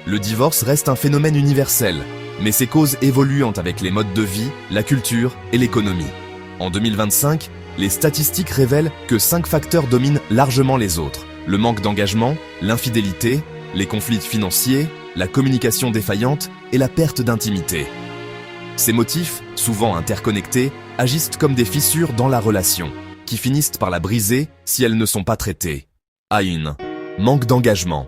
le divorce reste un phénomène universel, mais ses causes évoluent avec les modes de vie, la culture et l'économie. En 2025, les statistiques révèlent que 5 facteurs dominent largement les autres. Le manque d'engagement, l'infidélité, les conflits financiers, la communication défaillante et la perte d'intimité. Ces motifs, souvent interconnectés, agissent comme des fissures dans la relation, qui finissent par la briser si elles ne sont pas traitées. A1. Manque d'engagement.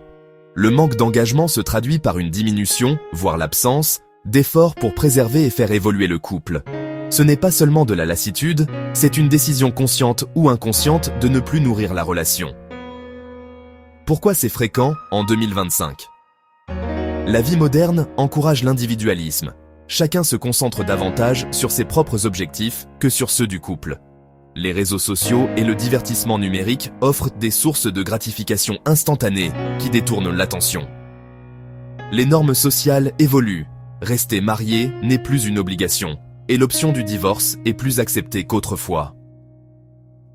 Le manque d'engagement se traduit par une diminution, voire l'absence, d'efforts pour préserver et faire évoluer le couple. Ce n'est pas seulement de la lassitude, c'est une décision consciente ou inconsciente de ne plus nourrir la relation. Pourquoi c'est fréquent en 2025 ? La vie moderne encourage l'individualisme. Chacun se concentre davantage sur ses propres objectifs que sur ceux du couple. Les réseaux sociaux et le divertissement numérique offrent des sources de gratification instantanée qui détournent l'attention. Les normes sociales évoluent. Rester marié n'est plus une obligation, et l'option du divorce est plus acceptée qu'autrefois.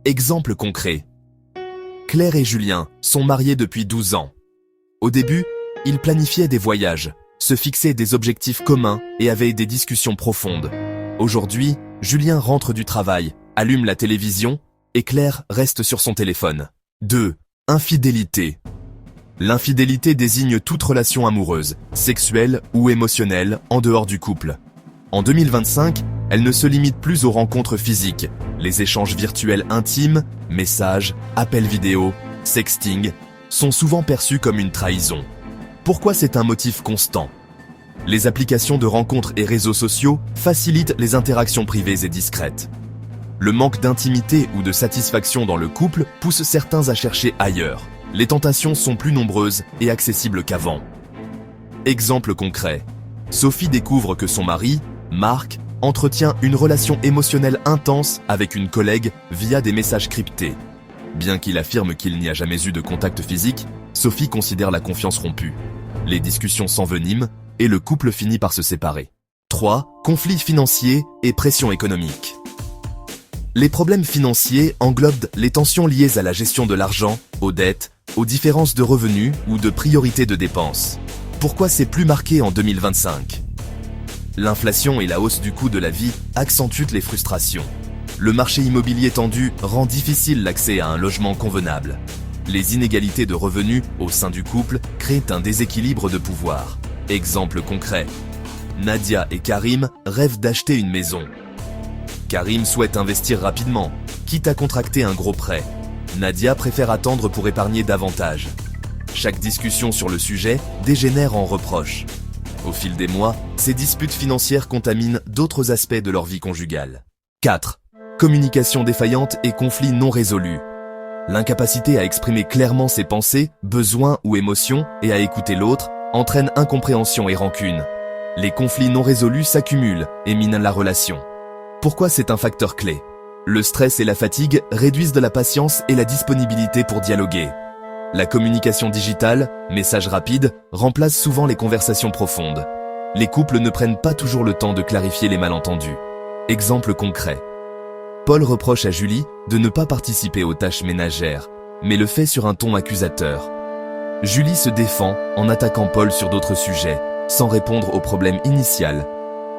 Exemple concret. Claire et Julien sont mariés depuis 12 ans. Au début, ils planifiaient des voyages, se fixaient des objectifs communs et avaient des discussions profondes. Aujourd'hui, Julien rentre du travail, allume la télévision et Claire reste sur son téléphone. 2. Infidélité. L'infidélité désigne toute relation amoureuse, sexuelle ou émotionnelle en dehors du couple. En 2025, elle ne se limite plus aux rencontres physiques. Les échanges virtuels intimes, messages, appels vidéo, sexting, sont souvent perçus comme une trahison. Pourquoi c'est un motif constant ? Les applications de rencontres et réseaux sociaux facilitent les interactions privées et discrètes. Le manque d'intimité ou de satisfaction dans le couple pousse certains à chercher ailleurs. Les tentations sont plus nombreuses et accessibles qu'avant. Exemple concret. Sophie découvre que son mari, Marc, entretient une relation émotionnelle intense avec une collègue via des messages cryptés. Bien qu'il affirme qu'il n'y a jamais eu de contact physique, Sophie considère la confiance rompue. Les discussions s'enveniment et le couple finit par se séparer. 3. Conflits financiers et pression économique. Les problèmes financiers englobent les tensions liées à la gestion de l'argent, aux dettes, aux différences de revenus ou de priorités de dépenses. Pourquoi c'est plus marqué en 2025 ? L'inflation et la hausse du coût de la vie accentuent les frustrations. Le marché immobilier tendu rend difficile l'accès à un logement convenable. Les inégalités de revenus au sein du couple créent un déséquilibre de pouvoir. Exemple concret. Nadia et Karim rêvent d'acheter une maison. Karim souhaite investir rapidement, quitte à contracter un gros prêt. Nadia préfère attendre pour épargner davantage. Chaque discussion sur le sujet dégénère en reproches. Au fil des mois, ces disputes financières contaminent d'autres aspects de leur vie conjugale. 4. Communication défaillante et conflits non résolus. L'incapacité à exprimer clairement ses pensées, besoins ou émotions et à écouter l'autre entraîne incompréhension et rancune. Les conflits non résolus s'accumulent et minent la relation. Pourquoi c'est un facteur clé ? Le stress et la fatigue réduisent de la patience et la disponibilité pour dialoguer. La communication digitale, messages rapides, remplace souvent les conversations profondes. Les couples ne prennent pas toujours le temps de clarifier les malentendus. Exemple concret. Paul reproche à Julie de ne pas participer aux tâches ménagères, mais le fait sur un ton accusateur. Julie se défend en attaquant Paul sur d'autres sujets, sans répondre au problème initial.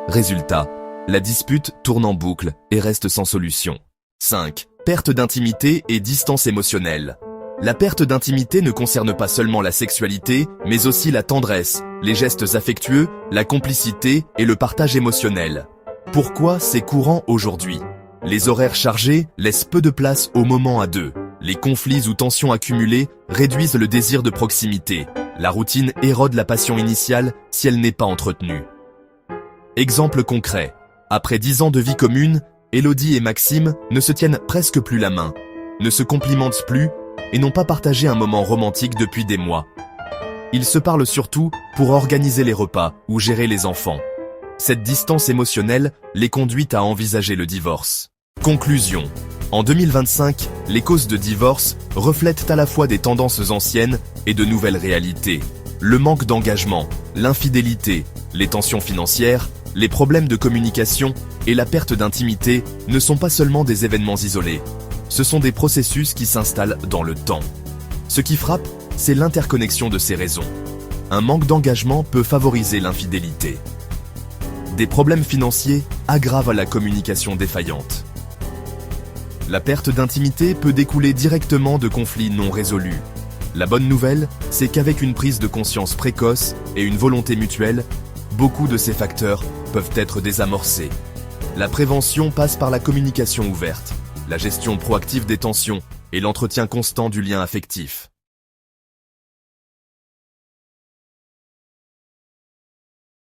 Résultat, la dispute tourne en boucle et reste sans solution. 5. Perte d'intimité et distance émotionnelle. La perte d'intimité ne concerne pas seulement la sexualité, mais aussi la tendresse, les gestes affectueux, la complicité et le partage émotionnel. Pourquoi c'est courant aujourd'hui ? Les horaires chargés laissent peu de place au moment à deux. Les conflits ou tensions accumulées réduisent le désir de proximité. La routine érode la passion initiale si elle n'est pas entretenue. Exemple concret. Après 10 ans de vie commune, Élodie et Maxime ne se tiennent presque plus la main, ne se complimentent plus et n'ont pas partagé un moment romantique depuis des mois. Ils se parlent surtout pour organiser les repas ou gérer les enfants. Cette distance émotionnelle les conduit à envisager le divorce. Conclusion. En 2025, les causes de divorce reflètent à la fois des tendances anciennes et de nouvelles réalités. Le manque d'engagement, l'infidélité, les tensions financières, les problèmes de communication et la perte d'intimité ne sont pas seulement des événements isolés. Ce sont des processus qui s'installent dans le temps. Ce qui frappe, c'est l'interconnexion de ces raisons. un manque d'engagement peut favoriser l'infidélité. Des problèmes financiers aggravent la communication défaillante. La perte d'intimité peut découler directement de conflits non résolus. La bonne nouvelle, c'est qu'avec une prise de conscience précoce et une volonté mutuelle, beaucoup de ces facteurs peuvent être désamorcés. La prévention passe par la communication ouverte, la gestion proactive des tensions et l'entretien constant du lien affectif.